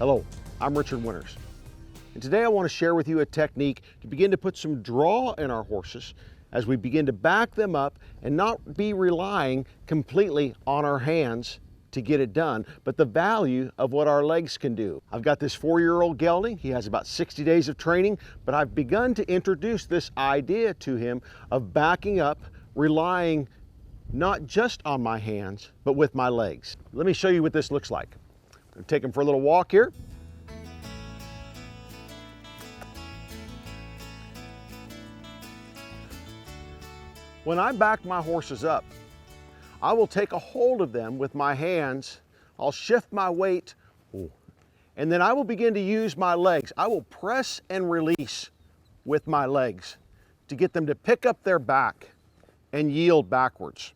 Hello, I'm Richard Winters, and today I want to share with you a technique to begin to put some draw in our horses as we begin to back them up and not be relying completely on our hands to get it done, but the value of what our legs can do. I've got this 4-year-old gelding. He has about 60 days of training, but I've begun to introduce this idea to him of backing up, relying not just on my hands, but with my legs. Let me show you what this looks like. I'm going to take him for a little walk here. When I back my horses up, I will take a hold of them with my hands. I'll shift my weight, and then I will begin to use my legs. I will press and release with my legs to get them to pick up their back and yield backwards.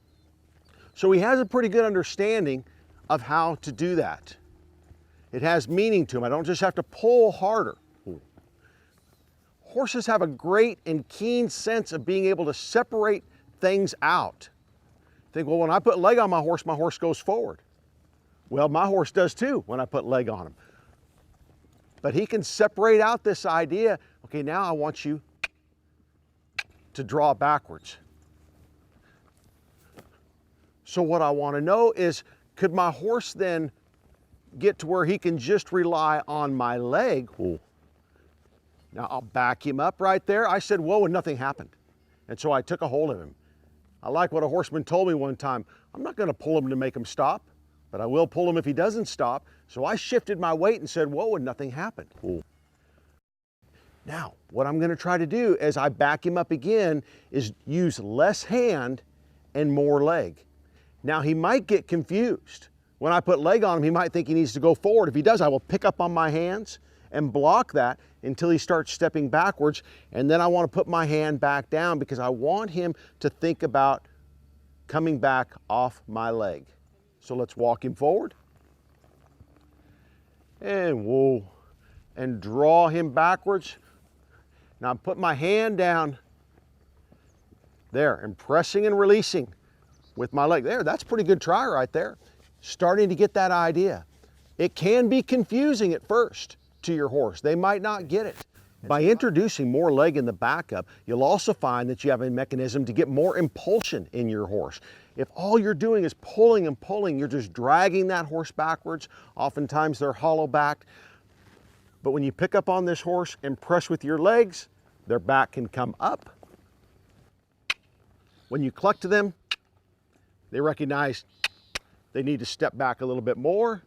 So he has a pretty good understanding of how to do that. It has meaning to him. I don't just have to pull harder. Horses have a great and keen sense of being able to separate things out. Think, well, when I put leg on my horse goes forward. Well, my horse does too when I put leg on him. But he can separate out this idea, okay, now I want you to draw backwards. So what I want to know is, could my horse then get to where he can just rely on my leg? Now I'll back him up right there. I said, whoa, and nothing happened. And so I took a hold of him. I like what a horseman told me one time. I'm not going to pull him to make him stop, but I will pull him if he doesn't stop. So I shifted my weight and said, whoa, and nothing happened. Now, what I'm going to try to do as I back him up again is use less hand and more leg. Now, he might get confused. When I put leg on him, he might think he needs to go forward. If he does, I will pick up on my hands and block that until he starts stepping backwards. And then I want to put my hand back down because I want him to think about coming back off my leg. So let's walk him forward. And whoa, and draw him backwards. Now I'm putting my hand down there and pressing and releasing with my leg. There, that's a pretty good try right there. Starting to get that idea. It can be confusing at first to your horse. They might not get it. By introducing more leg in the backup, you'll also find that you have a mechanism to get more impulsion in your horse. If all you're doing is pulling and pulling, you're just dragging that horse backwards. Oftentimes they're hollow backed. But when you pick up on this horse and press with your legs, their back can come up. When you cluck to them, they recognize they need to step back a little bit more.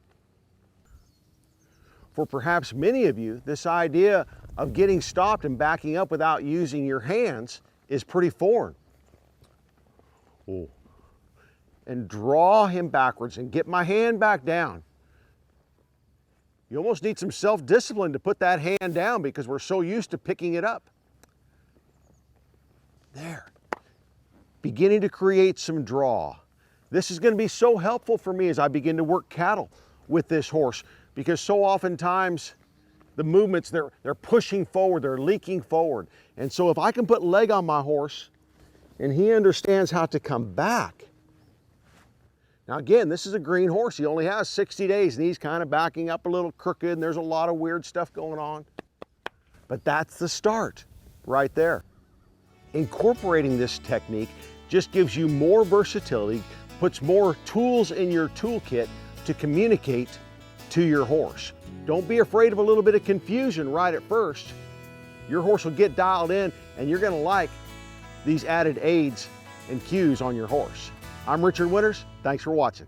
For perhaps many of you, this idea of getting stopped and backing up without using your hands is pretty foreign. And draw him backwards and get my hand back down. You almost need some self-discipline to put that hand down because we're so used to picking it up. There. Beginning to create some draw. This is going to be so helpful for me as I begin to work cattle with this horse, because so oftentimes the movements, they're pushing forward, they're leaking forward. And so if I can put leg on my horse and he understands how to come back. Now again, this is a green horse. He only has 60 days and he's kind of backing up a little crooked and there's a lot of weird stuff going on. But that's the start right there. Incorporating this technique just gives you more versatility, puts more tools in your toolkit to communicate to your horse. Don't be afraid of a little bit of confusion right at first. Your horse will get dialed in and you're going to like these added aids and cues on your horse. I'm Richard Winters. Thanks for watching.